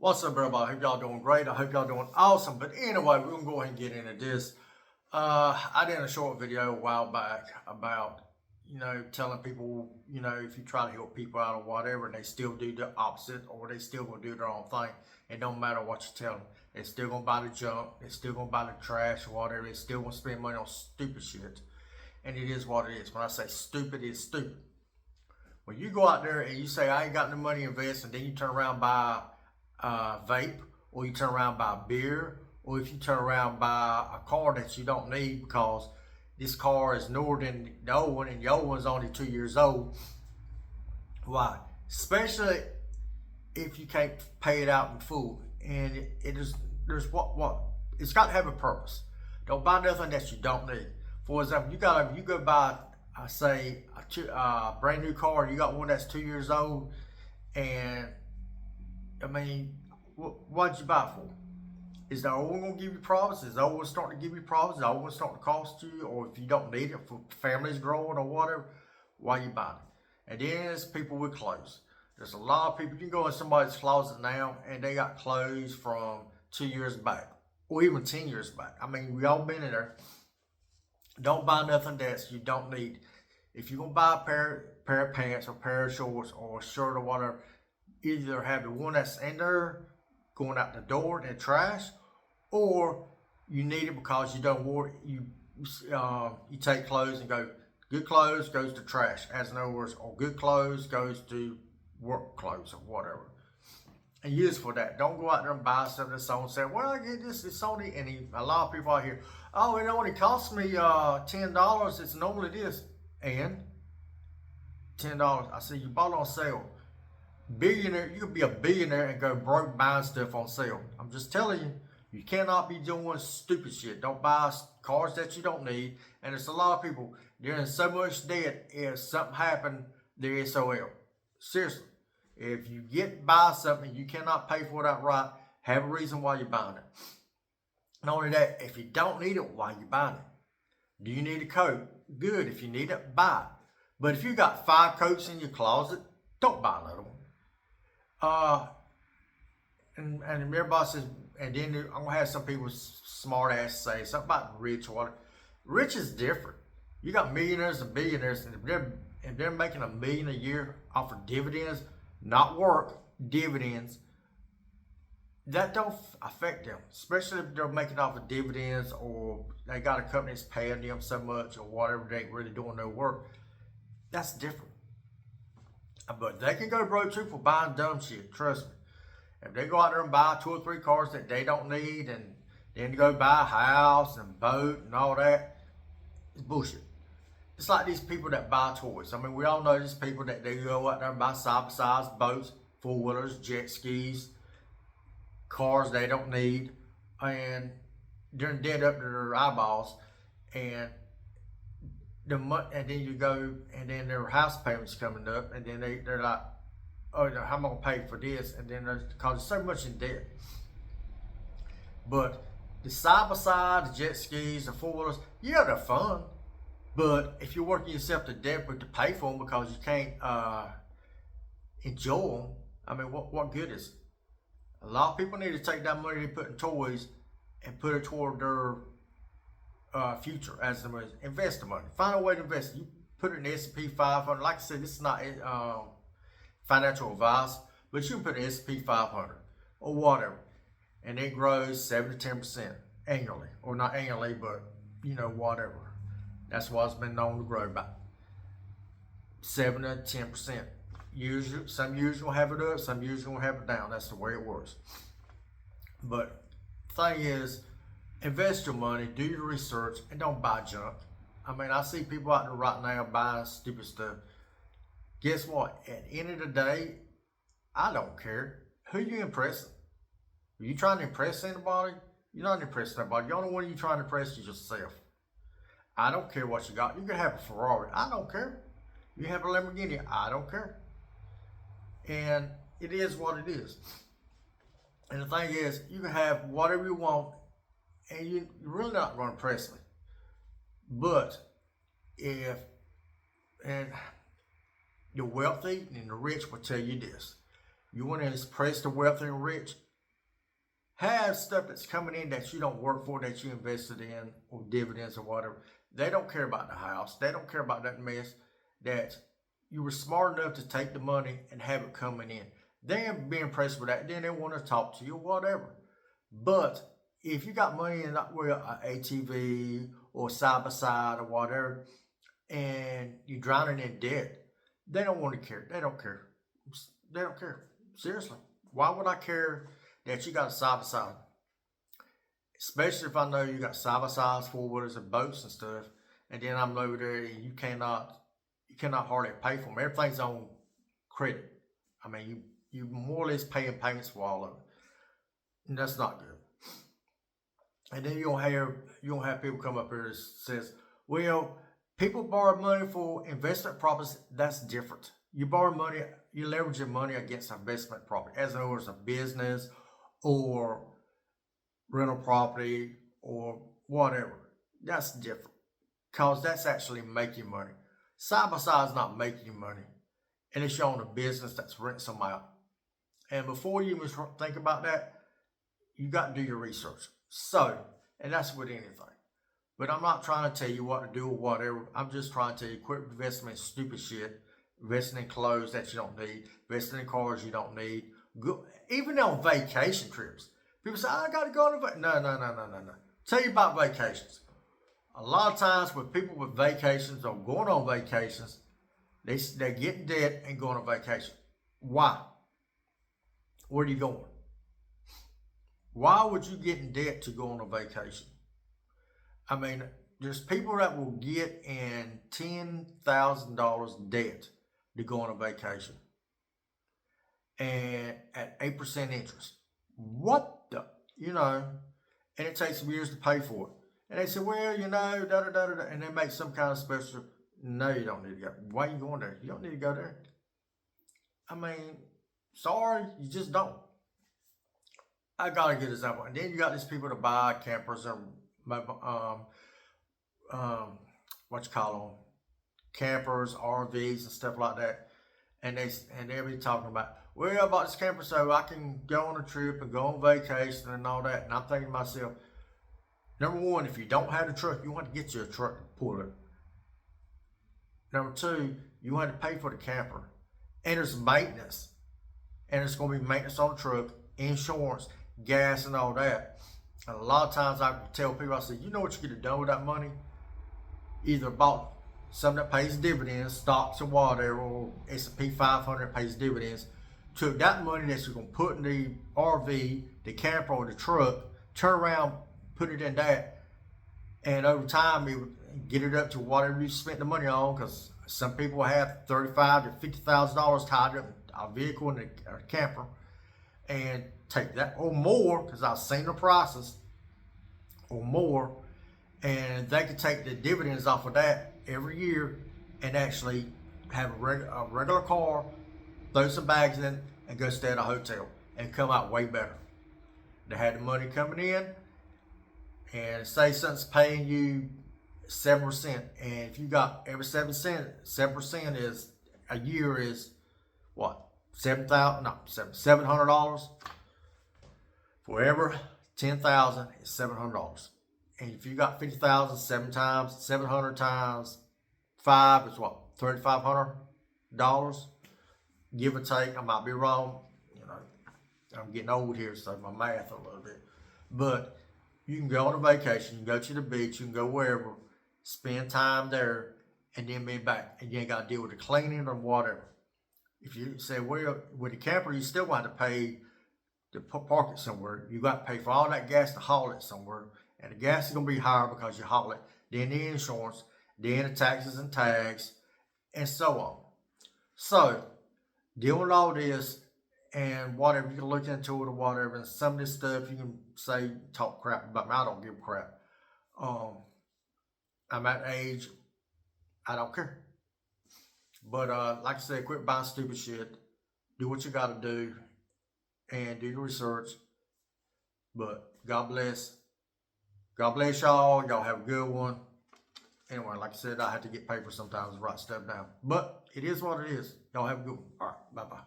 What's up, everybody? I hope y'all doing great. I hope y'all doing awesome. But anyway, we're gonna go ahead and get into this. I did a short video a while back about telling people if you try to help people out or whatever, and they still do the opposite or they still gonna do their own thing. It don't matter what you tell them. They're still gonna buy the junk. They're still gonna buy the trash or whatever. They're still gonna spend money on stupid shit. And it is what it is. When I say stupid, it's stupid. When you go out there and you say I ain't got no money to invest, and then you turn around and buy vape, or you turn around buy beer, or if you turn around buy a car that you don't need because this car is newer than the old one and the old one's only 2 years old. Why? Especially if you can't pay it out in full. And there's what it's got to have a purpose. Don't buy nothing that you don't need. For example, you go buy a brand new car, and you got one that's 2 years old, and I mean, what'd you buy for? Is the old one going to give you problems? Is the old one starting to give you problems? Is the old one starting to cost you? Or if you don't need it for families growing or whatever, why you buying it? And then there's people with clothes. There's a lot of people, you can go in somebody's closet now and they got clothes from 2 years back or even 10 years back. I mean, we all been in there. Don't buy nothing that you don't need. If you're going to buy a pair of pants or a pair of shorts or a shirt or whatever, either have the one that's in there going out the door in the trash, or you need it because you don't wear it. You take clothes and go, good clothes goes to trash, as in other words, or good clothes goes to work clothes or whatever. And use for that. Don't go out there and buy something that's on sale. Well, I get this, it's only, and a lot of people out here, oh, it only cost me $10. It's normally this. And $10. I said, you bought it on sale. Billionaire, you could be a billionaire and go broke buying stuff on sale. I'm just telling you, you cannot be doing stupid shit. Don't buy cars that you don't need. And there's a lot of people, they're in so much debt if something happened, they're SOL. Seriously. If you buy something, you cannot pay for it outright, have a reason why you're buying it. Not only that, if you don't need it, why are you buying it? Do you need a coat? Good. If you need it, buy it. But if you got 5 coats in your closet, don't buy another one. And everybody says, and then I'm gonna have some people smart ass say something about rich or whatever. Rich is different. You got millionaires and billionaires, and if they're making $1 million a year off of dividends, not work, dividends, that don't affect them. Especially if they're making off of dividends, or they got a company that's paying them so much or whatever, they ain't really doing no work. That's different. But they can go broke too for buying dumb shit, trust me. If they go out there and buy 2 or 3 cars that they don't need, and then go buy a house and boat and all that, it's bullshit. It's like these people that buy toys. I mean, we all know these people that they go out there and buy side-by-sides, boats, four-wheelers, jet skis, cars they don't need, and they're dead up to their eyeballs, and then you go, and then their house payments coming up, and then they're like, oh, how am I gonna pay for this? And then because there's so much in debt. But the side by side, the jet skis, the 4-wheelers, yeah, they're fun. But if you're working yourself to death to pay for them because you can't enjoy them, I mean, what good is it? A lot of people need to take that money they put in toys and put it toward their future, as the money. Invest the money. Find a way to invest it. You put it in the S&P 500. Like I said, this is not financial advice, but you can put in S&P 500 or whatever, and it grows 7 to 10% annually, or not annually, but whatever. That's what it's been known to grow by. 7 to 10%. Usually, some years will have it up, some years will have it down. That's the way it works. But the thing is, invest your money, do your research, and don't buy junk. I mean, I see people out there right now buying stupid stuff. Guess what? At the end of the day, I don't care. Who you impressing? Are you trying to impress anybody? You're not impressing anybody. The only one you're trying to impress is yourself. I don't care what you got. You can have a Ferrari. I don't care. You have a Lamborghini. I don't care. And it is what it is. And the thing is, you can have whatever you want, and you're really not going to impress me. But the wealthy and the rich will tell you this. You want to impress the wealthy and rich, Have stuff that's coming in that you don't work for, that you invested in, or dividends or whatever. They don't care about the house. They don't care about that mess. That you were smart enough to take the money and have it coming in. They ain't be impressed with that. Then they want to talk to you, whatever. But if you got money in an ATV or side by side or whatever, and you're drowning in debt, they don't want to care. They don't care. They don't care. Seriously. Why would I care that you got a side by side? Especially if I know you got side by sides, four wheelers, and boats and stuff, and then I'm over there and you cannot hardly pay for them. Everything's on credit. I mean, you more or less paying payments for all of it, and that's not good. And then you don't have people come up here that says, well, people borrow money for investment properties. That's different. You borrow money, you leverage your money against investment property, as in other words, a business or rental property or whatever. That's different, because that's actually making money. Side by side is not making you money, and it's showing a business that's renting some out. And before you even think about that, you got to do your research. So, and that's with anything. But I'm not trying to tell you what to do or whatever. I'm just trying to tell you, quit investing in stupid shit, investing in clothes that you don't need, investing in cars you don't need. Go, even on vacation trips. People say, I got to go on a vacation. No. Tell you about vacations. A lot of times with people with vacations or going on vacations, they get in debt and go on a vacation. Why? Where are you going? Why would you get in debt to go on a vacation? I mean, there's people that will get in $10,000 debt to go on a vacation, and at 8% interest. What the, and it takes some years to pay for it. And they say, well, and they make some kind of special. No, you don't need to go. Why are you going there? You don't need to go there. I mean, sorry, you just don't. I got a good example. And then you got these people that buy campers and campers, RVs and stuff like that. And they'll be talking about, well, I bought this camper so I can go on a trip and go on vacation and all that. And I'm thinking to myself, number one, if you don't have a truck, you want to get you a truck to pull it. Number two, you want to pay for the camper. And there's maintenance. And there's going to be maintenance on the truck, insurance, gas, and all that. And a lot of times I tell people, I say, you know what you could have done with that money? Either bought something that pays dividends, stocks or whatever, or S&P 500 pays dividends. Took that money that you're going to put in the RV, the camper, or the truck, turn around, put it in that, and over time it would get it up to whatever you spent the money on, because some people have $35,000 to $50,000 tied up in a vehicle and a camper, and take that or more, because I've seen the prices, or more, and they could take the dividends off of that every year and actually have a regular car, throw some bags in, and go stay at a hotel and come out way better. They had the money coming in, and say something's paying you 7%, and if you got every 7% is a year is what? $700. For every 10,000 is $700. And if you got 50,000, 700 times 5 is what? $3,500, give or take. I might be wrong. I'm getting old here, so my math a little bit. But you can go on a vacation, you can go to the beach, you can go wherever, spend time there, and then be back. And you ain't got to deal with the cleaning or whatever. If you say, well, with the camper, you still want to pay to park it somewhere. You got to pay for all that gas to haul it somewhere. And the gas is going to be higher because you haul it. Then the insurance, then the taxes and tags, and so on. So, deal with all this and whatever. You can look into it or whatever. And some of this stuff you can say, talk crap about me. I don't give a crap. I'm at age, I don't care. But like I said, quit buying stupid shit. Do what you got to do and do your research. But God bless. God bless y'all. Y'all have a good one. Anyway, like I said, I have to get paper sometimes to write stuff down. But it is what it is. Y'all have a good one. All right. Bye-bye.